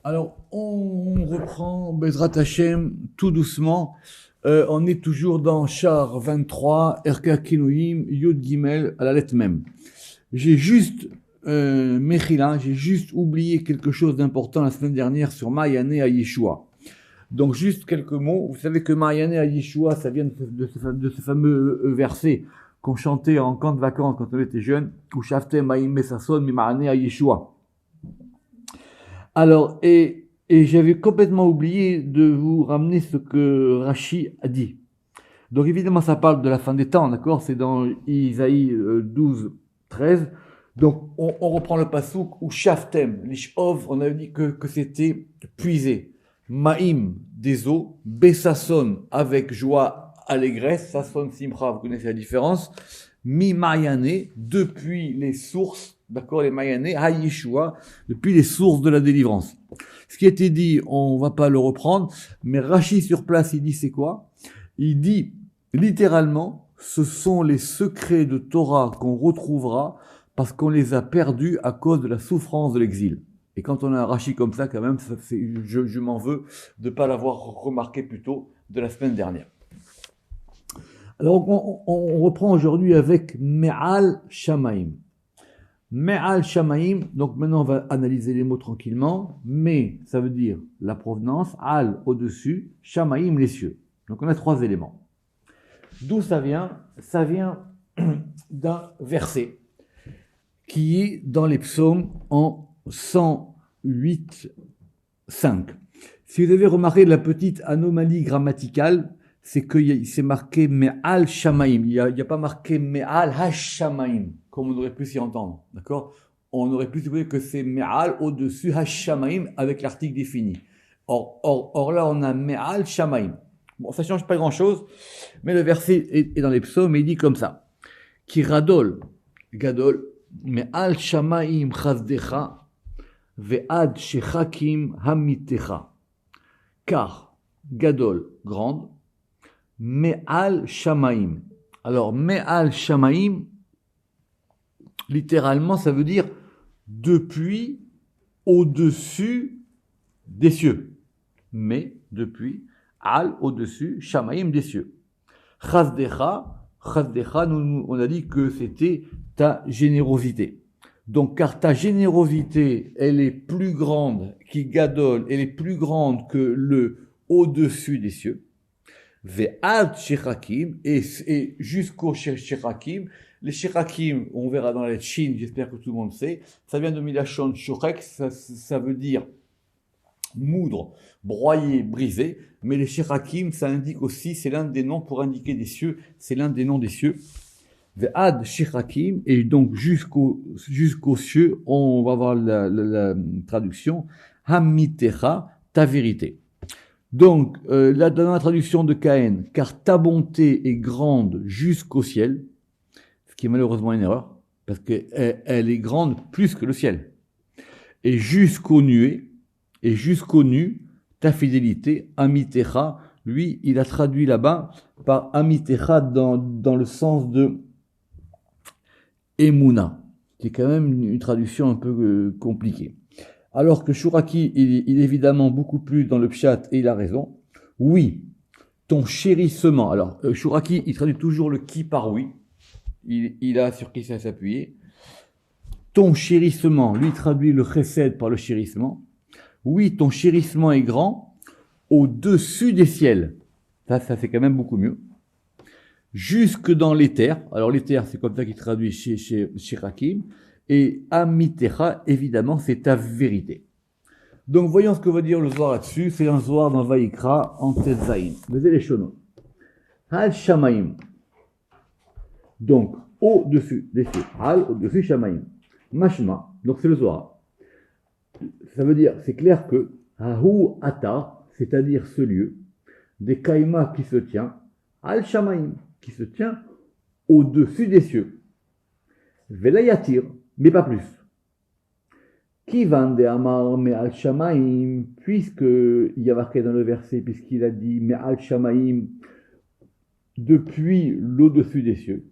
Alors, on reprend Bezrat Hashem tout doucement. On est toujours dans Char 23, Erka Kinoïm, Yud Gimel, à la lettre même. J'ai juste, Mechila, j'ai juste oublié quelque chose d'important la semaine dernière sur Mayané à Yeshua. Donc, juste quelques mots. Vous savez que Mayané à Yeshua, ça vient de ce fameux verset qu'on chantait en camp de vacances quand on était jeune. Ushafte Maïm Mesason, Mimayané à Yeshua. Alors, et j'avais complètement oublié de vous ramener ce que Rashi a dit. Donc évidemment, ça parle de la fin des temps, d'accord? C'est dans Isaïe 12, 13. Donc on reprend le pasouk où Shaftem, l'Ishov, on avait dit que c'était puiser. Maïm, des eaux. Bessasson, avec joie, allégresse. Sasson, Simcha, vous connaissez la différence. Mi Mayané, depuis les sources, d'accord, les Mayané, ha Yeshua, depuis les sources de la délivrance. Ce qui a été dit, on va pas le reprendre, mais Rashi sur place, il dit c'est quoi? Il dit littéralement, ce sont les secrets de Torah qu'on retrouvera parce qu'on les a perdus à cause de la souffrance de l'exil. Et quand on a un Rashi comme ça, quand même, je m'en veux de ne pas l'avoir remarqué plus tôt de la semaine dernière. Alors, on reprend aujourd'hui avec Me'al Shamaim. Me'al Shamaim, donc maintenant on va analyser les mots tranquillement. Me, ça veut dire la provenance, Al, au-dessus, Shamaim, les cieux. Donc on a trois éléments. D'où ça vient? Ça vient d'un verset qui est dans les psaumes en 108, 5. Si vous avez remarqué la petite anomalie grammaticale, c'est qu'il s'est marqué Me'al Shamaim. Il n'y a pas marqué Me'al Hashamaim, comme on aurait pu s'y entendre. D'accord? On aurait pu supposer que c'est Me'al au-dessus Hashamaim avec l'article défini. Or là, on a Me'al Shamaim. Bon, ça ne change pas grand-chose, mais le verset est dans les psaumes et il dit comme ça. Ki radol, gadol, Me'al Shamaim chazdecha, ve'ad shechakim hamitecha. Car, gadol, grande, Me'al Shamaim. Alors, Me'al Shamaim, littéralement, ça veut dire depuis, au-dessus des cieux. Mais, depuis, Al, au-dessus, Shamaim, des cieux. Chazdecha, nous, on a dit que c'était ta générosité. Donc, car ta générosité, elle est plus grande, qui gadol, elle est plus grande que le au-dessus des cieux. Ve'ad shirakim, et jusqu'au shirakim. Les shirakim, on verra dans la Chine, j'espère que tout le monde sait, ça vient de Milachon shorek, ça veut dire moudre, broyer, briser, mais les shirakim, ça indique aussi, c'est l'un des noms pour indiquer des cieux, c'est l'un des noms des cieux. Ve'ad shirakim, et donc jusqu'aux cieux, on va voir la traduction, hamitecha, ta vérité. Donc, là, dans la traduction de Caïn, car ta bonté est grande jusqu'au ciel, ce qui est malheureusement une erreur, parce qu'elle est grande plus que le ciel. Et jusqu'aux nuées, et jusqu'aux nues, ta fidélité, Amitecha, lui, il a traduit là-bas par Amitecha dans le sens de Emouna, qui est quand même une traduction un peu compliquée. Alors que Shuraki, il est évidemment beaucoup plus dans le pshat et il a raison. Oui, ton chérissement. Alors, Shuraki, il traduit toujours le qui par oui. Il a sur qui ça s'appuyer. Ton chérissement, lui traduit le chesed par le chérissement. Oui, ton chérissement est grand au-dessus des ciels. Ça c'est quand même beaucoup mieux. Jusque dans l'éther. Alors, l'éther, c'est comme ça qu'il traduit chez Rakim. Et Amitecha, évidemment, c'est ta vérité. Donc, voyons ce que va dire le Zohar là-dessus. C'est un Zohar dans Vaïkra, en Tetzaïn. Vous les chonos. Hal Shamaim. Donc, au-dessus des cieux. Hal, au-dessus Shamaim. Mashma. Donc, c'est le Zohar. Ça veut dire, c'est clair que Hahu Ata, c'est-à-dire ce lieu, des Kaima qui se tient, Al Shamaim, qui se tient au-dessus des cieux. Velayatir, mais pas plus. Qui vende Amar Me'al Shamaim, puisqu'il y a marqué dans le verset, puisqu'il a dit Me'al Shamaim, depuis l'au-dessus des cieux.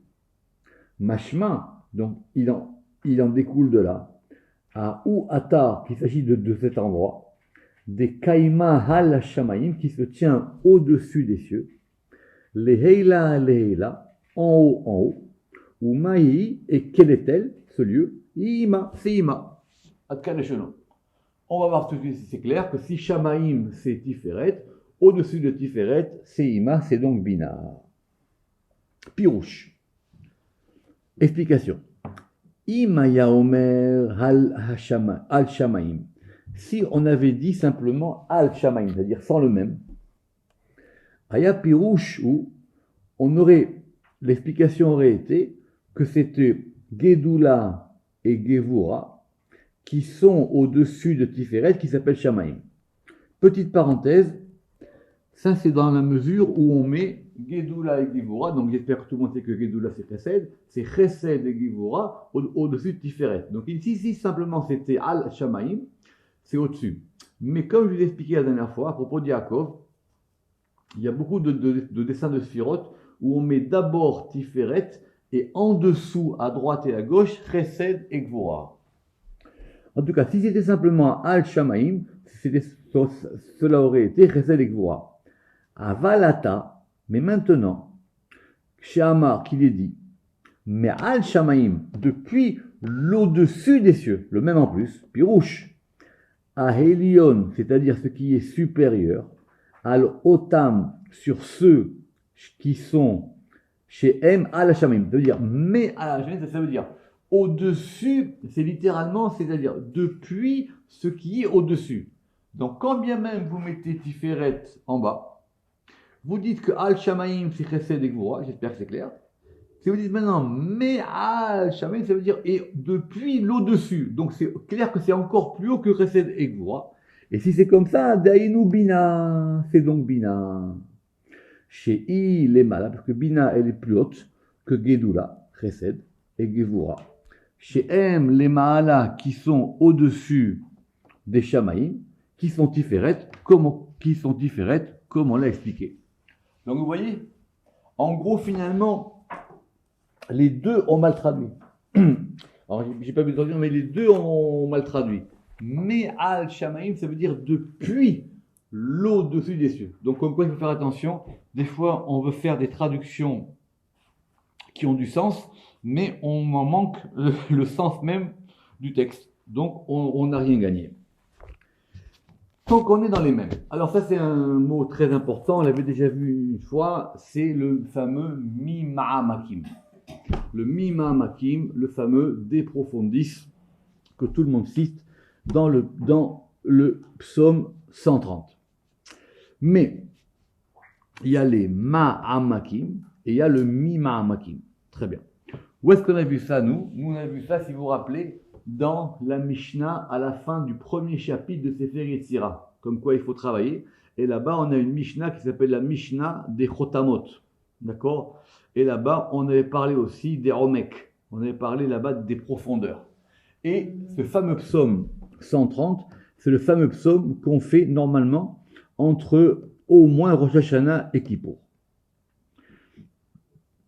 Mashma, donc il en découle de là, à ou Atar, qu'il s'agit de cet endroit, des kaima hal shamayim, qui se tient au-dessus des cieux, les heila, en haut, ou maï, et quel est-elle, ce lieu? Ima, c'est Ima. Adkan Esheno. On va voir tout de suite si c'est clair que si Shamaim c'est Tiferet, au-dessus de Tiferet c'est Ima, c'est donc Bina. Pirouche. Explication. Ima ya omer al Shamaim. Si on avait dit simplement al Shamaim, c'est-à-dire sans le même, Aya Pirouche, où on aurait, l'explication aurait été que c'était Gedula et Gevura qui sont au-dessus de Tiferet, qui s'appelle Shamaim. Petite parenthèse, ça c'est dans la mesure où on met Gedula et Gevura, donc j'espère que tout le monde sait que Gedula c'est Chesed et Gevura au-dessus de Tiferet. Donc ici, si simplement c'était Al Shamaim, c'est au-dessus. Mais comme je vous ai expliqué la dernière fois, à propos de Yaakov, il y a beaucoup de dessins de Sphirot où on met d'abord Tiferet et en dessous, à droite et à gauche, Chesed et Gevura. En tout cas, si c'était simplement Al Shamaim, cela aurait été Chesed et Gvura. Avalata, mais maintenant, chez Amar, qu'il est dit, mais Al Shamaim, depuis l'au-dessus des cieux, le même en plus, Pirouche, à Helion, c'est-à-dire ce qui est supérieur, Al Otam, sur ceux qui sont chez M, Al Shamaim, ça veut dire, mais Al Shamaim, ça veut dire, au-dessus, c'est littéralement, c'est-à-dire depuis ce qui est au-dessus. Donc, quand bien même vous mettez Tiferet en bas, vous dites que Al Shamaim c'est Chesed et Gvura, j'espère que c'est clair. Si vous dites maintenant, mais Al Shamaim, ça veut dire et depuis l'au-dessus. Donc, c'est clair que c'est encore plus haut que Chesed et Gvura. Et si c'est comme ça, Dainu Bina, c'est donc Bina. Chez I, les malades, parce que Bina, elle est plus haute que Gedula, Chesed et Gevura. Chez M, les Maala qui sont au-dessus des Shamaïm, qui sont Tiferet, comme on l'a expliqué. Donc vous voyez, en gros finalement, les deux ont mal traduit. Alors j'ai pas besoin de dire, mais les deux ont mal traduit. Mais Al Shamaïm, ça veut dire depuis l'au-dessus des cieux. Donc comme quoi il faut faire attention, des fois on veut faire des traductions qui ont du sens, mais on en manque le sens même du texte. Donc, on n'a rien gagné. Tant qu'on est dans les mêmes. Alors ça, c'est un mot très important, on l'avait déjà vu une fois, c'est le fameux Mima'amakim. Le Mima'amakim, le fameux De Profundis, que tout le monde cite dans le psaume 130. Mais, il y a les Ma'amakim et il y a le Mima'amakim. Très bien. Où est-ce qu'on a vu ça, nous? Nous, on a vu ça, si vous vous rappelez, dans la Mishnah, à la fin du premier chapitre de Sefer Yetzira. Comme quoi il faut travailler. Et là-bas, on a une Mishnah qui s'appelle la Mishnah des Chotamot. D'accord? Et là-bas, on avait parlé aussi des Romek. On avait parlé là-bas des profondeurs. Et ce fameux psaume 130, c'est le fameux psaume qu'on fait normalement entre au moins Rosh Hashanah et Kippour.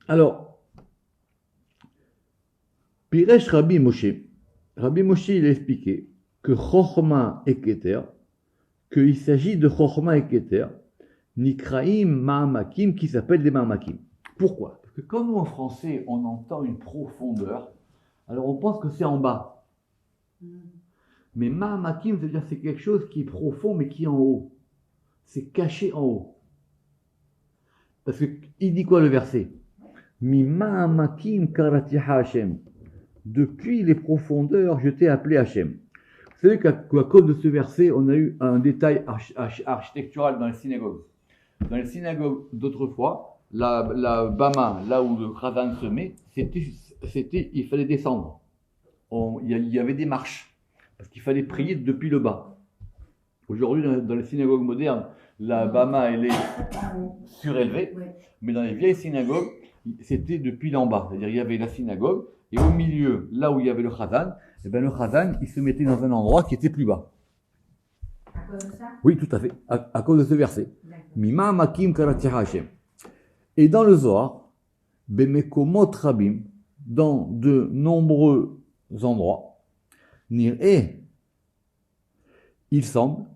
Alors, Piresh Rabbi Moshe. Rabbi Moshe, il a expliqué que Chochma et Keter, qu'il s'agit de Chochma et Keter, Nikraim Ma'amakim, qui s'appellent des Ma'amakim. Pourquoi? Parce que quand nous, en français, on entend une profondeur, alors on pense que c'est en bas. Mais Ma'amakim, c'est-à-dire c'est quelque chose qui est profond, mais qui est en haut. C'est caché en haut. Parce qu'il dit quoi le verset? Mi Ma'amakim karatiha Hashem. Depuis les profondeurs, je t'ai appelé Hachem. Vous savez qu'à cause de ce verset, on a eu un détail architectural dans les synagogues. Dans les synagogues d'autrefois, la bama, là où le khazan se met, il fallait descendre. Il y avait des marches, parce qu'il fallait prier depuis le bas. Aujourd'hui, dans les synagogues modernes, la bama, elle est surélevée, mais dans les vieilles synagogues, c'était depuis l'en bas. C'est-à-dire, il y avait la synagogue, et au milieu, là où il y avait le khazan, eh ben le khazan, il se mettait dans un endroit qui était plus bas. À cause de ça? Oui, tout à fait, à cause de ce verset. Mima makim karatiha Hashem. Et dans le Zohar, bemekomot rabim, dans de nombreux endroits, nir'eh, il semble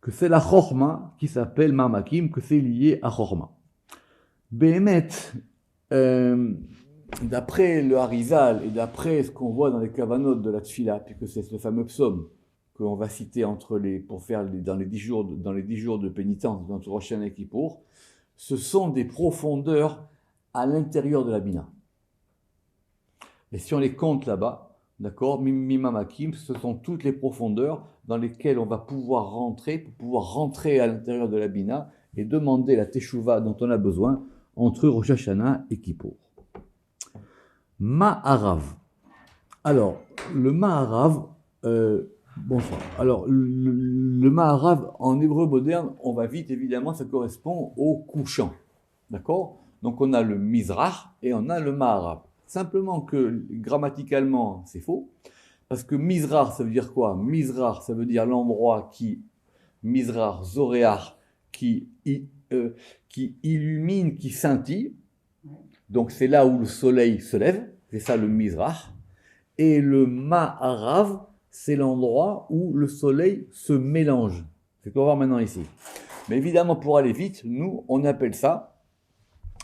que c'est la Chorma qui s'appelle Mamakim, que c'est lié à Chorma. Béhémet, d'après le Harizal et d'après ce qu'on voit dans les Kavanot de la Tfila, puisque c'est ce fameux psaume qu'on va citer pour faire dans les 10 jours de pénitence, dans Rosh Hashanah et Kippour, ce sont des profondeurs à l'intérieur de la Bina. Et si on les compte là-bas, d'accord, Mimamakim, ce sont toutes les profondeurs dans lesquelles on va pouvoir rentrer à l'intérieur de la Bina et demander la Teshuvah dont on a besoin entre Rosh Hashanah et Kippour. Ma'arav. Alors, le Ma'arav, bonsoir. Alors, le Ma'arav, en hébreu moderne, on va vite, évidemment, ça correspond au couchant. D'accord? Donc, on a le Mizrach et on a le Ma'arav. Simplement que, grammaticalement, c'est faux. Parce que Mizrach, ça veut dire quoi? Mizrach, ça veut dire l'endroit Mizrach, Zoréach, qui illumine, qui scintille. Donc, c'est là où le soleil se lève. C'est ça le Mizrach. Et le Ma'arav, c'est l'endroit où le soleil se mélange. C'est ce qu'on va voir maintenant ici. Mais évidemment, pour aller vite, nous, on appelle ça,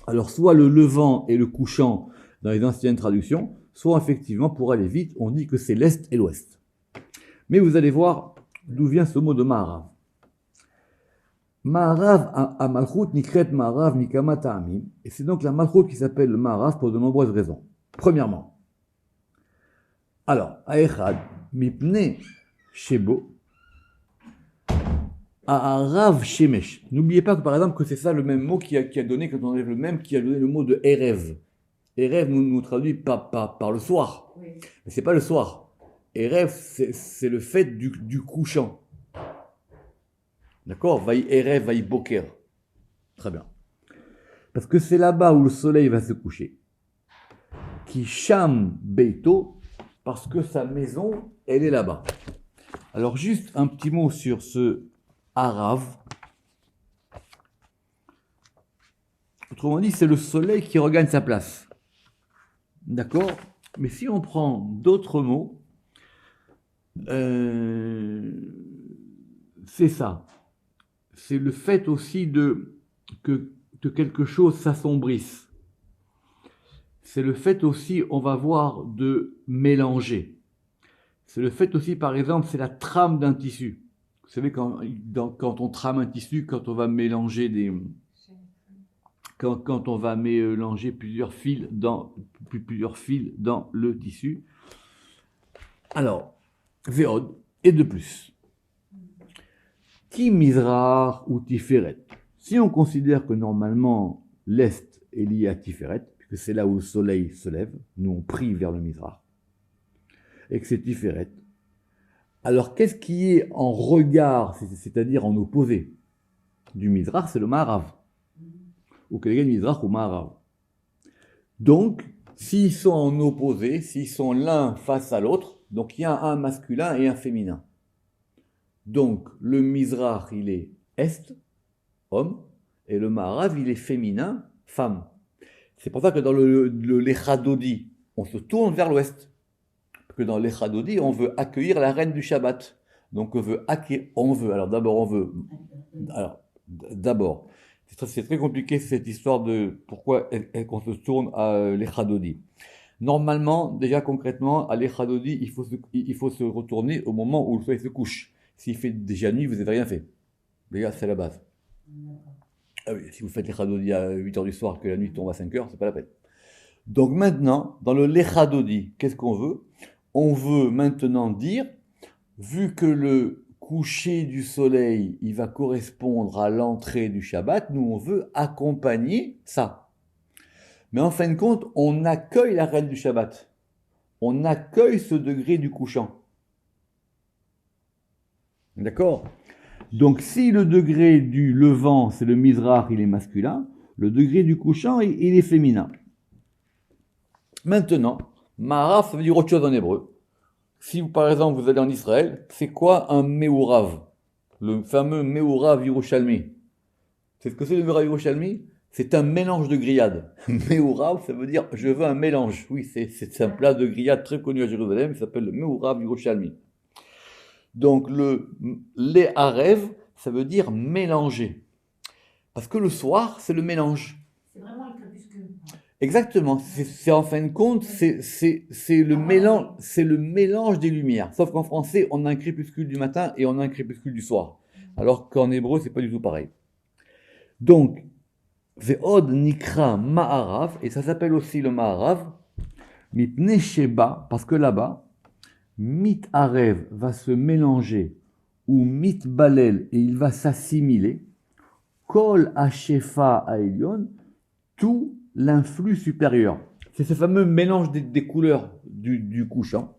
alors soit le levant et le couchant dans les anciennes traductions, soit effectivement, pour aller vite, on dit que c'est l'Est et l'Ouest. Mais vous allez voir d'où vient ce mot de Ma'arav. Ma'arav à Malchut nikret Ma'arav nikama ta'amim. Et c'est donc la Malchut qui s'appelle le Ma'arav pour de nombreuses raisons. Premièrement, alors, Aechad, Mipne Shebo, Arav Shemesh. N'oubliez pas que par exemple que c'est ça le même mot qui a donné, quand on enlève le même, qui a donné le mot de Erev. Erev nous traduit par le soir. Oui. Mais c'est pas le soir. Erev, c'est le fait du couchant. D'accord? Vaï Erev, Vaï Boker. Très bien. Parce que c'est là-bas où le soleil va se coucher. Qui Sham Beito, parce que sa maison, elle est là-bas. Alors juste un petit mot sur ce Arav. Autrement dit, c'est le soleil qui regagne sa place. D'accord? Mais si on prend d'autres mots, c'est ça. C'est le fait aussi que quelque chose s'assombrisse. C'est le fait aussi, on va voir, de mélanger. C'est le fait aussi, par exemple, c'est la trame d'un tissu. Vous savez, quand on trame un tissu, quand on va mélanger quand on va mélanger plusieurs fils dans le tissu. Alors, Véod, et de plus. Qui Mizrach ou Tiferet? Si on considère que normalement l'Est est lié à Tiferet, que c'est là où le soleil se lève, nous on prie vers le Mizrach, et que c'est Tiferet. Alors qu'est-ce qui est en regard, c'est-à-dire en opposé du Mizrach? C'est le Ma'arav. Ou quelqu'un Mizrach ou Ma'arav. Donc, s'ils sont en opposé, s'ils sont l'un face à l'autre, donc il y a un masculin et un féminin. Donc, le Mizrach, il est Est, homme, et le Ma'arav, il est féminin, femme. C'est pour ça que dans le l'Echadodi, on se tourne vers l'ouest. Parce que dans l'Echadodi, on veut accueillir la reine du Shabbat. Donc alors d'abord, c'est très compliqué cette histoire de pourquoi qu'on se tourne à l'Echadodi. Normalement, déjà concrètement, à l'Echadodi, il faut se retourner au moment où le soleil se couche. S'il fait déjà nuit, vous n'avez rien fait. Déjà, c'est la base. Ah oui, si vous faites l'Echadodi à 8h du soir, que la nuit tombe à 5h, c'est pas la peine. Donc maintenant, dans le l'Echadodi, qu'est-ce qu'on veut? On veut maintenant dire, vu que le coucher du soleil, il va correspondre à l'entrée du Shabbat, nous on veut accompagner ça. Mais en fin de compte, on accueille la reine du Shabbat. On accueille ce degré du couchant. D'accord? Donc, si le degré du levant, c'est le Mizrach, il est masculin, le degré du couchant, il est féminin. Maintenant, Ma'arav, ça veut dire autre chose en hébreu. Si, par exemple, vous allez en Israël, c'est quoi un Me'urav? Le fameux Me'urav Yerushalmi. C'est ce que c'est le Me'urav Yerushalmi? C'est un mélange de grillades. Me'urav, ça veut dire je veux un mélange. Oui, c'est un plat de grillades très connu à Jérusalem, qui s'appelle le Me'urav Yerushalmi. Donc, les Arev, ça veut dire mélanger. Parce que le soir, c'est le mélange. C'est vraiment le crépuscule. Exactement. C'est en fin de compte, c'est le mélange des lumières. Sauf qu'en français, on a un crépuscule du matin et on a un crépuscule du soir. Alors qu'en hébreu, c'est pas du tout pareil. Donc, Ve'od nikra ma'arav, et ça s'appelle aussi le ma'arav, mipne sheba, parce que là-bas, mit arev va se mélanger, ou mit balel, et il va s'assimiler, kol hashefa aelion, tout l'influx supérieur. C'est ce fameux mélange des couleurs du couchant.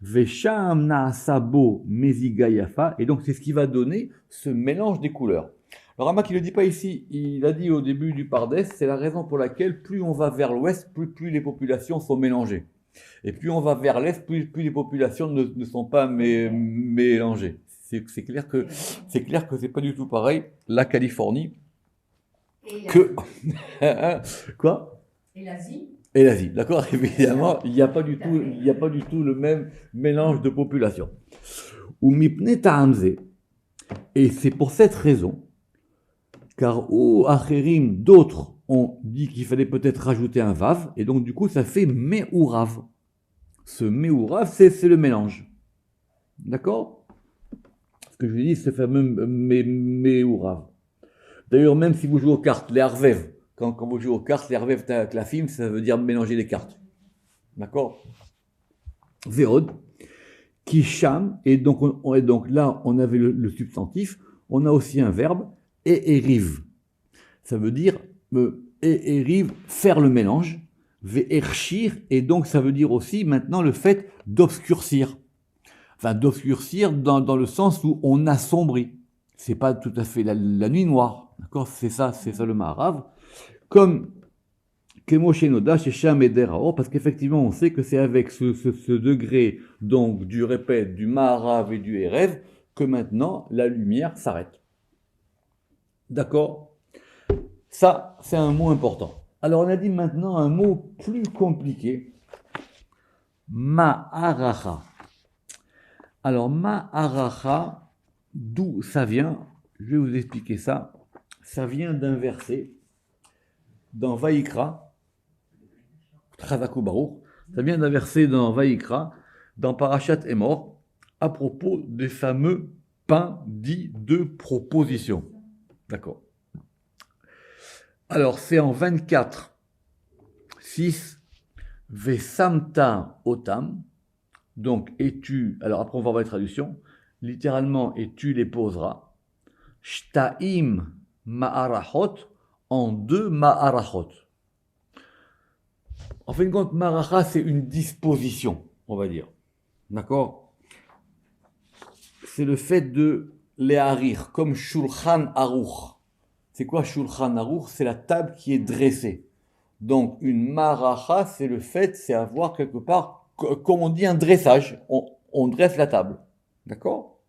Vesham naasabo meziga yafa, et donc c'est ce qui va donner ce mélange des couleurs. Alors Ramak, il ne le dit pas ici, il a dit au début du Pardes, c'est la raison pour laquelle plus on va vers l'ouest, plus les populations sont mélangées. Et plus on va vers l'est, plus les populations ne sont pas mélangées. C'est clair que c'est pas du tout pareil, la Californie, Et que... Quoi? Et l'Asie. Et l'Asie, d'accord? Évidemment, il n'y a pas du tout le même mélange de population. Ou mipne ta'amze. Et c'est pour cette raison, car au Acherim, d'autres ont dit qu'il fallait peut-être rajouter un vav, et donc du coup ça fait me'urav. Ce me'urav, c'est le mélange. D'accord? Ce que je vous dis, c'est fameux me'urav. D'ailleurs, même si vous jouez aux cartes, les arvev, quand vous jouez aux cartes, les arvev klafim, ça veut dire mélanger les cartes. D'accord? Ve'od, kisham, et donc là, on avait le substantif, on a aussi un verbe, et eriv. Ça veut dire et eriv, faire le mélange, ve'ershir, et donc ça veut dire aussi maintenant le fait d'obscurcir. Enfin, d'obscurcir dans le sens où on assombrit. C'est pas tout à fait la nuit noire. D'accord? C'est ça le Maharav. Comme Kemo Shenoda, chez Sham et Deraor, parce qu'effectivement, on sait que c'est avec ce degré, donc, du répète, du Maharav et du Erev, que maintenant, la lumière s'arrête. D'accord? Ça, c'est un mot important. Alors, on a dit maintenant un mot plus compliqué. Ma'aracha. Alors, Ma'aracha, d'où ça vient? Je vais vous expliquer ça. Ça vient d'un verset dans Vaïkra, Chazaku Baruch. Ça vient d'un verset dans Vaïkra, dans Parashat Emor, à propos des fameux pains dits de proposition. D'accord. Alors, c'est en 24, 6, Vesamta otam. Donc, et tu, alors après on va voir la traduction, littéralement, et tu les poseras. Shtaim ma'arachot, en 2 ma'arachot. En fin de compte, ma'aracha, c'est une disposition, on va dire. D'accord? C'est le fait de les harir, comme Shulchan Aruch. C'est quoi Shulchan Aruch? C'est la table qui est dressée. Donc, une ma'aracha, c'est le fait, c'est avoir quelque part, comme on dit, un dressage. On dresse la table. D'accord?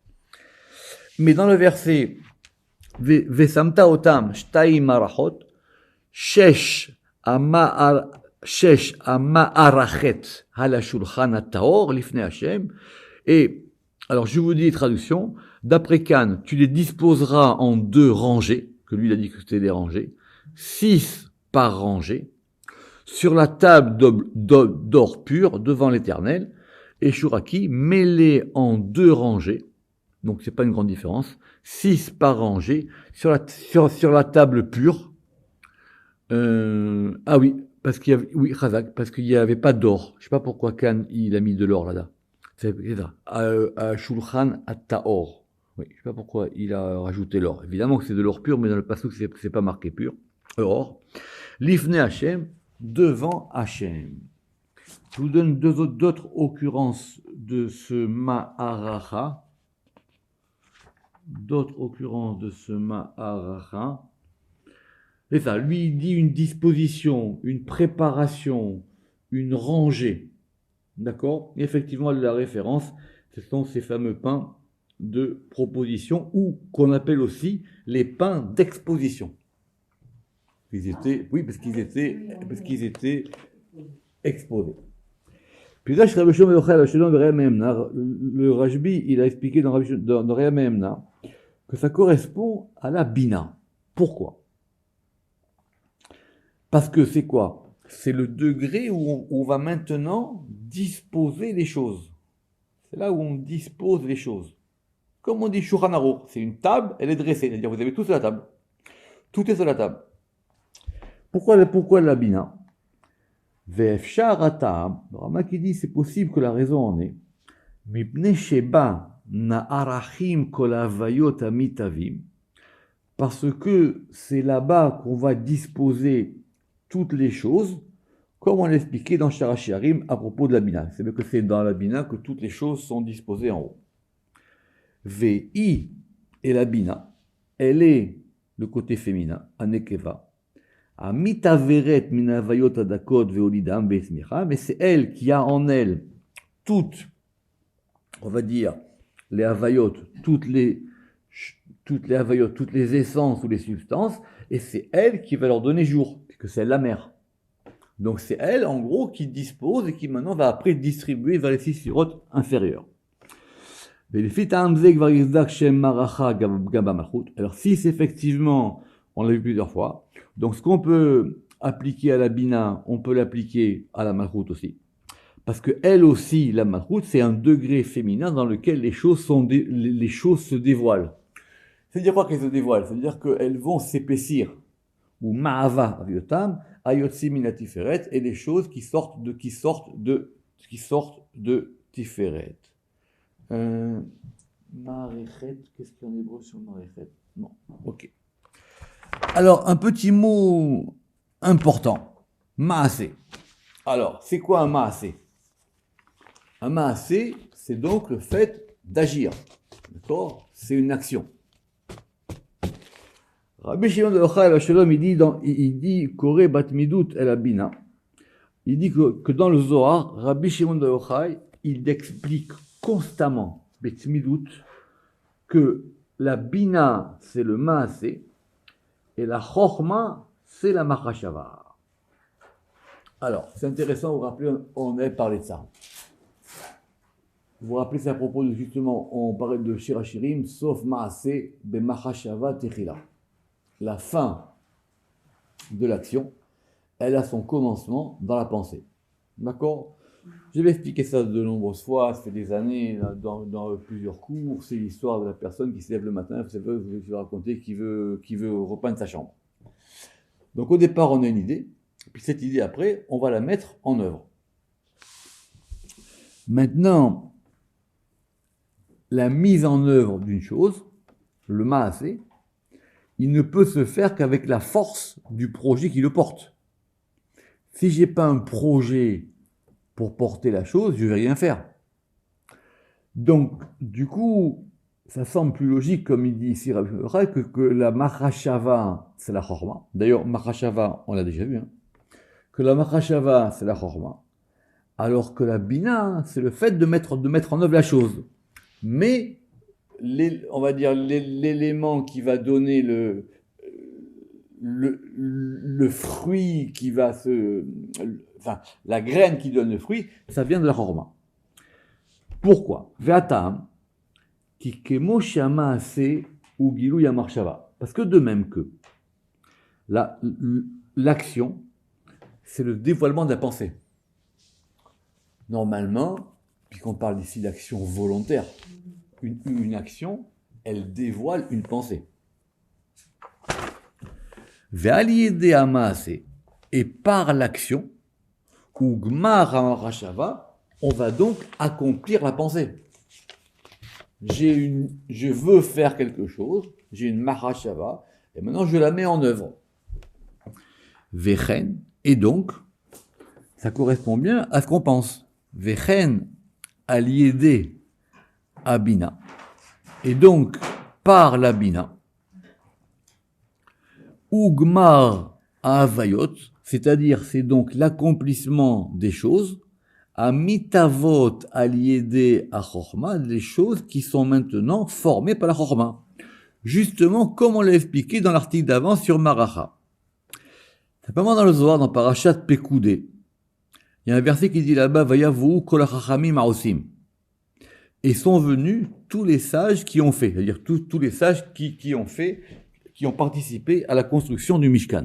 Mais dans le verset, Vesamta otam shtaim marachot, shesh ama'arachet hala shulchan hataor lifnei Hashem. Et, alors je vous dis les traductions. D'après Khan, tu les disposeras en 2 rangées, que lui il a dit que c'était des rangées, 6 par rangée, sur la table d'or pur devant l'Éternel, et Shuraki, mêlés en 2 rangées, donc c'est pas une grande différence, 6 par rangée, sur la table pure. Ah oui, parce qu'il y avait, oui, Chazak, parce qu'il n'y avait pas d'or. Je sais pas pourquoi Khan il a mis de l'or là-bas. C'est ça, à Shulchan Taor. Oui, je sais pas pourquoi il a rajouté l'or. Évidemment que c'est de l'or pur, mais dans le passage c'est pas marqué pur. Or, Lifnei Hashem, devant Hashem. Je vous donne d'autres occurrences de ce Ma'aracha. D'autres occurrences de ce Ma'aracha. C'est ça, lui il dit une disposition, une préparation, une rangée. D'accord? Et effectivement, la référence, ce sont ces fameux pains de proposition, ou qu'on appelle aussi les pains d'exposition. Ils étaient, oui, parce qu'ils étaient exposés. Puis là, le Rajbi, il a expliqué dans Réa Mehemna que ça correspond à la bina. Pourquoi? Parce que c'est quoi? C'est le degré où on va maintenant disposer les choses. C'est là où on dispose les choses. Comme on dit Shulchan Aruch, c'est une table, elle est dressée, c'est-à-dire vous avez tout sur la table. Tout est sur la table. Pourquoi la bina? Ve'efshar hatam, le Rama qui dit c'est possible que la raison en est. Mipnei sheba na'arachim kol havayot amitavim, parce que c'est là-bas qu'on va disposer toutes les choses, comme on l'a expliqué dans Sharachiarim à propos de la bina. C'est que c'est dans la bina que toutes les choses sont disposées en haut. Ve'i et la bina, elle est le côté féminin, anekeva. Amitaveret minavayot adakot veolidam be'esmicha, mais c'est elle qui a en elle toutes, on va dire, les havayot, toutes les havayot, toutes les essences ou les substances, et c'est elle qui va leur donner jour, puisque c'est la mère. Donc c'est elle, en gros, qui dispose et qui maintenant va après distribuer vers les six sirotes inférieures. Alors si c'est effectivement, on l'a vu plusieurs fois, donc ce qu'on peut appliquer à la bina, on peut l'appliquer à la malchout aussi. Parce que elle aussi, la malchout, c'est un degré féminin dans lequel les choses se dévoilent. C'est-à-dire quoi qu'elles se dévoilent? C'est-à-dire qu'elles vont s'épaissir. Ou ma'ava aviotam, ayotsi minatiferet, et les choses qui sortent de tiferet. Marechet, qu'est-ce qu'il y a en hébreu sur Marechet? Non, ok. Alors, un petit mot important. Maasé. Alors, c'est quoi un maasé? Un maasé, c'est donc le fait d'agir. D'accord? C'est une action. Rabbi Shimon de Yochai, il dit Koré bat midut el abina. Il dit que dans le Zohar, Rabbi Shimon de Yochai, il explique constamment, betmidut, que la bina, c'est le maasé, et la chorma, c'est la machashava. Alors, c'est intéressant, vous vous rappelez, on avait parlé de ça. Vous vous rappelez, c'est à propos de, justement, on parlait de Shirachirim, sauf maasé, be machashava techila. La fin de l'action, elle a son commencement dans la pensée. D'accord? Je vais expliquer ça de nombreuses fois, ça fait des années, dans plusieurs cours. C'est l'histoire de la personne qui se lève le matin, je vais raconter, qui veut repeindre sa chambre. Donc au départ, on a une idée, puis cette idée après, on va la mettre en œuvre. Maintenant, la mise en œuvre d'une chose, le maasé, il ne peut se faire qu'avec la force du projet qui le porte. Si j'ai pas un projet pour porter la chose, je vais rien faire. Donc, du coup, ça semble plus logique, comme il dit ici, que la machashava, c'est la chorma. D'ailleurs, machashava, on l'a déjà vu, hein, que la machashava, c'est la chorma, alors que la bina, c'est le fait de mettre en œuvre la chose. Mais, on va dire, l'élément qui va donner le fruit qui va la graine qui donne le fruit, ça vient de la chorma. Pourquoi? Ve'atam, ki kemo shama ase ou gilou yamarshava. Parce que de même que l'action, c'est le dévoilement de la pensée. Normalement, puisqu'on parle ici d'action volontaire, une action, elle dévoile une pensée. Ve'aliyede amase, et par l'action, ou gmar hamarashava, on va donc accomplir la pensée. Je veux faire quelque chose, j'ai une mahashava, et maintenant je la mets en œuvre. Vechen, et donc, ça correspond bien à ce qu'on pense. Vechen aliédé abina. Et donc, par la bina, ugmar avayot, c'est-à-dire c'est donc l'accomplissement des choses, à mitavot aliédé à chorma, des choses qui sont maintenant formées par la chorma. Justement, comme on l'a expliqué dans l'article d'avant sur Maracha. Simplement dans le Zohar, dans Parashat Pekoudé, il y a un verset qui dit là-bas, Vayavu kol hachachamim haosim. et sont venus tous les sages qui ont fait, c'est-à-dire tous les sages qui ont participé à la construction du Mishkan.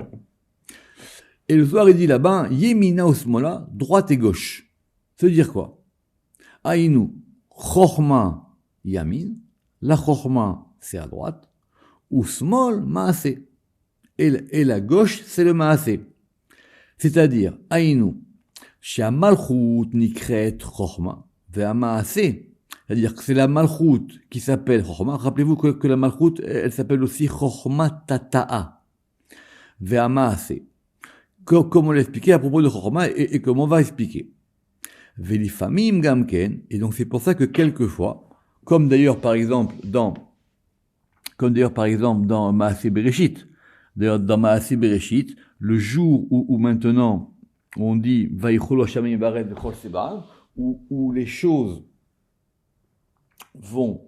Et le soir, il dit là-bas, Yemina Osmola, droite et gauche. Ça veut dire quoi? Aïnou, Chochma Yamin, la Chochma c'est à droite, ou Smol Maase. Et la gauche c'est le Maase. C'est-à-dire, Aïnou, Shia Malchut Nikret Chochma, Vea Maase. C'est-à-dire que c'est la Malchut qui s'appelle Chochma. Rappelez-vous que la Malchut, elle s'appelle aussi Chochma Tata'a. Vea Maase. Comme on l'a expliqué à propos de Chochma et comme on va expliquer. Velifamim gamken, et donc c'est pour ça que quelquefois, comme d'ailleurs par exemple dans Maaseh Bereshit, d'ailleurs dans Maaseh Bereshit, le jour où maintenant on dit Vayichol Hashem Baret Vechol Seba'al, où les choses vont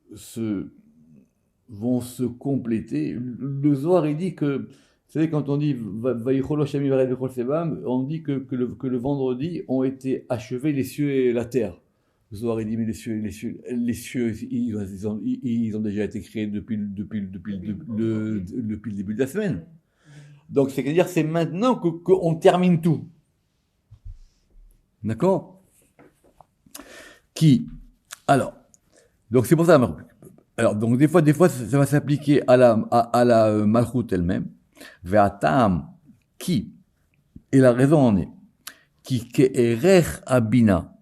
se compléter. Le Zohar il dit que vous savez, quand on dit Vayichol Hashem Baret Vechol Seba'al, on dit que le vendredi ont été achevés les cieux et la terre. Le Zohar il dit mais les cieux ils ont déjà été créés depuis le début de la semaine. Donc c'est-à-dire c'est maintenant qu'on termine tout. D'accord? Alors, donc c'est pour ça. Alors donc des fois ça va s'appliquer à la Malchut elle-même. Ve'atam qui, et la raison en est, qui ke'erech abina,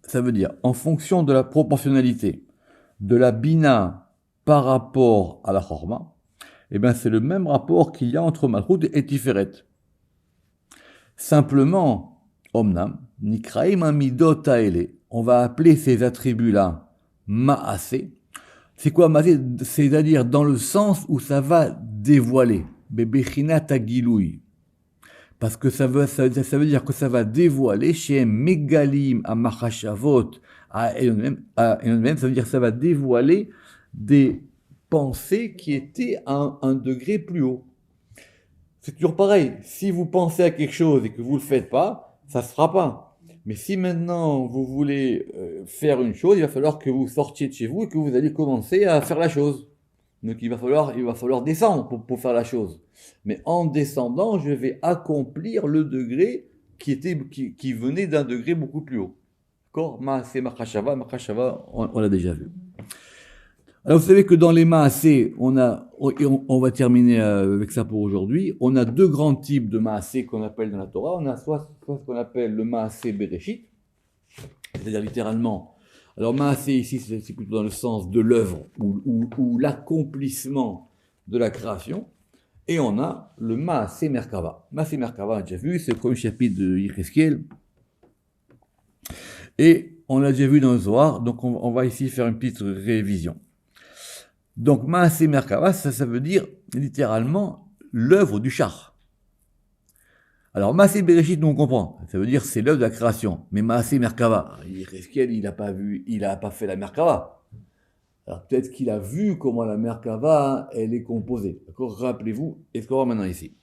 ça veut dire en fonction de la proportionnalité de la bina par rapport à la chorma, eh bien c'est le même rapport qu'il y a entre Malchut et Tiferet. Simplement, omnam, nikraim amidot haele, on va appeler ces attributs-là ma'aseh. C'est quoi ma'aseh? C'est-à-dire dans le sens où ça va dévoiler. Bebechinat agiloui. Parce que ça veut dire que ça va dévoiler chez Megalim à Machashavot, à Elonem, ça veut dire que ça va dévoiler des pensées qui étaient à un degré plus haut. C'est toujours pareil. Si vous pensez à quelque chose et que vous le faites pas, ça se fera pas. Mais si maintenant vous voulez faire une chose, il va falloir que vous sortiez de chez vous et que vous allez commencer à faire la chose. Donc il va falloir descendre pour faire la chose. Mais en descendant, je vais accomplir le degré qui venait d'un degré beaucoup plus haut. D'accord? Maaseh Machashava, on l'a déjà vu. Alors vous savez que dans les Maaseh, on va terminer avec ça pour aujourd'hui, on a deux grands types de Maaseh qu'on appelle dans la Torah. On a soit ce qu'on appelle le Maaseh Bereshit, c'est-à-dire littéralement. Alors Maaseh ici, c'est plutôt dans le sens de l'œuvre ou l'accomplissement de la création. Et on a le Maaseh Merkava. Maaseh Merkava, on a déjà vu, c'est le premier chapitre de Yecheskel. Et on l'a déjà vu dans le Zohar, donc on va ici faire une petite révision. Donc Maaseh Merkava, ça veut dire littéralement l'œuvre du char. Alors Maaseh Bereshit, nous on comprend, ça veut dire c'est l'œuvre de la création. Mais Maaseh Merkava, Yecheskel, il a pas fait la Merkava. Alors peut-être qu'il a vu comment la Merkava, elle est composée. D'accord? Rappelez-vous, et ce qu'on voit maintenant ici.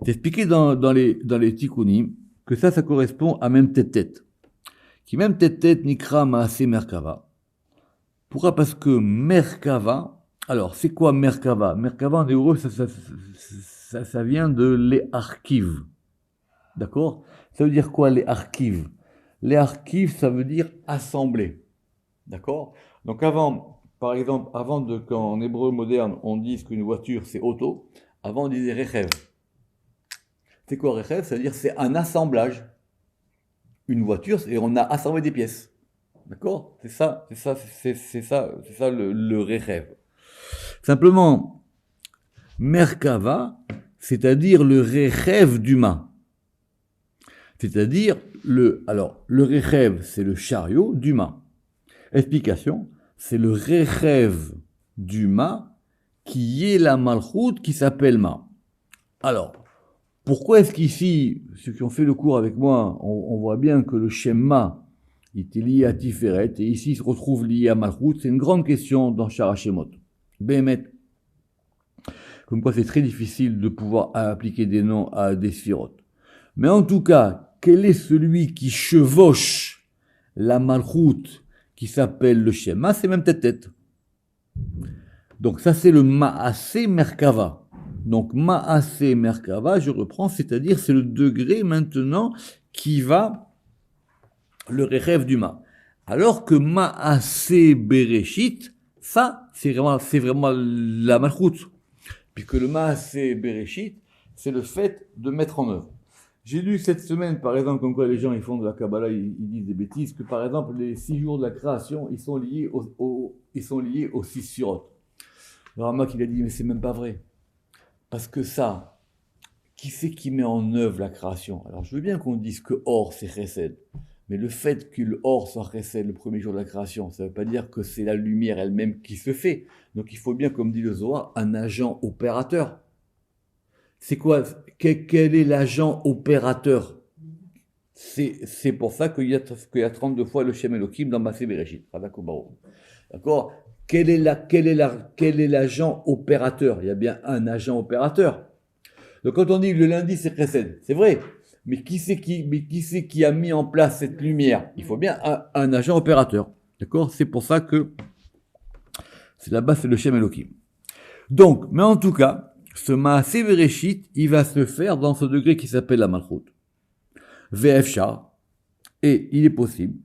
C'est expliqué dans les Tikkunim que ça correspond à même tête. Qui même tête nikra Maaseh Merkava. Pourquoi? Parce que Merkava, alors c'est quoi Merkava? Merkava en hébreu, ça vient de les archives. D'accord? Ça veut dire quoi les archives? Les archives, ça veut dire assembler. D'accord? Donc par exemple, qu'en hébreu moderne, on dise qu'une voiture c'est auto, avant on disait rechev. C'est quoi rechev? Ça veut dire c'est un assemblage. Une voiture, et on a assemblé des pièces. D'accord? C'est ça le rechev. Simplement, Merkava, c'est-à-dire le rechev d'humain. C'est-à-dire le rechev, c'est le chariot d'humain. Explication, c'est le rechev du Ma qui est la Malchut qui s'appelle Ma. Alors, pourquoi est-ce qu'ici, ceux qui ont fait le cours avec moi, on voit bien que le Shem Ma était lié à Tiferet et ici il se retrouve lié à Malchut? C'est une grande question dans Shara Shemot. Béhémet. Comme quoi c'est très difficile de pouvoir appliquer des noms à des sphirotes. Mais en tout cas, quel est celui qui chevauche la malchoute qui s'appelle le Shema, c'est même tête. Donc ça c'est le Maaseh Merkava. Donc Maaseh Merkava, je reprends, c'est-à-dire c'est le degré maintenant qui va le rêve du Ma. Alors que Maaseh Bereshit, ça c'est vraiment la malchoute. Puisque le Maaseh Bereshit, c'est le fait de mettre en œuvre. J'ai lu cette semaine, par exemple, comme quoi les gens ils font de la Kabbalah, ils disent des bêtises, que par exemple les 6 jours de la création, ils sont liés aux 6 surotes. Le Ramak il a dit mais c'est même pas vrai, parce que ça, qui c'est qui met en œuvre la création? Alors je veux bien qu'on dise que Or c'est Chesed, mais le fait que le Or soit Chesed le premier jour de la création, ça ne veut pas dire que c'est la lumière elle-même qui se fait. Donc il faut bien, comme dit le Zohar, un agent opérateur. C'est quoi? Quel est l'agent opérateur? C'est pour ça qu'il y a 32 fois le Shem Elohim dans Maaseh Bereshit. D'accord? Quel est l'agent opérateur? Il y a bien un agent opérateur. Donc quand on dit que le lundi c'est Chesed, c'est vrai. Mais qui c'est qui a mis en place cette lumière? Il faut bien un agent opérateur. D'accord? C'est pour ça que c'est là-bas, c'est le Shem Elohim. Donc, mais en tout cas, ce Maaseh Bereshit, il va se faire dans ce degré qui s'appelle la Malchut. Ve'efshar, et il est possible,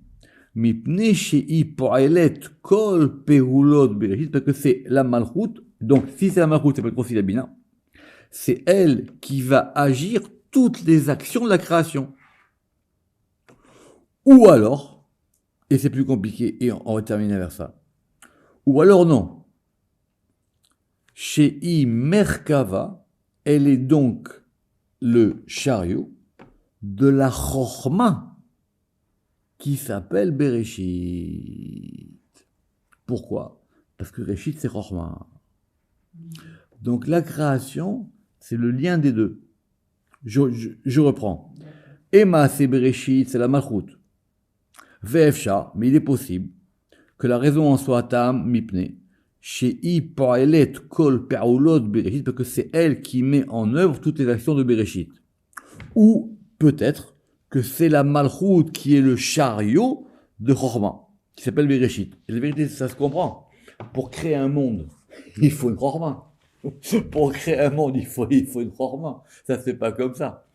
mipnei she'i po'elet kol pehulot Bereshit, parce que c'est la Malchut, donc si c'est la Malchut, c'est pas le Konsil Bina, c'est elle qui va agir toutes les actions de la création. Ou alors, et c'est plus compliqué, et on va terminer vers ça, ou alors non, Shei Merkava, elle est donc le chariot de la Chochma qui s'appelle Bereshit. Pourquoi? Parce que Bereshit c'est Chochma. Donc la création, c'est le lien des deux. Je reprends. Ema c'est Bereshit, c'est la Malchut. Ve'efsha, mais il est possible que la raison en soit Tam Mipne. Shei Po'elet Kol Pe'ulot Bereshit, parce que c'est elle qui met en œuvre toutes les actions de Bereshit. Ou peut-être que c'est la Malchut qui est le chariot de Chochma, qui s'appelle Bereshit. Et la vérité, ça se comprend. Pour créer un monde, il faut une Chochma. Pour créer un monde, il faut une Chochma. Ça, c'est pas comme ça.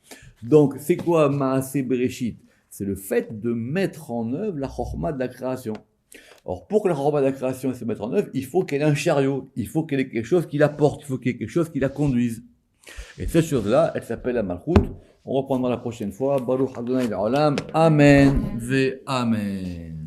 Donc, c'est quoi Maaseh Bereshit? C'est le fait de mettre en œuvre la Chochma de la création. Or, pour que la Chochma de la création se mette en œuvre, il faut qu'elle ait un chariot, il faut qu'elle ait quelque chose qui la porte, il faut qu'il y ait quelque chose qui la conduise. Et cette chose-là, elle s'appelle la Malchut. On reprendra la prochaine fois. Baruch Adonai Le'olam. Amen ve Amen.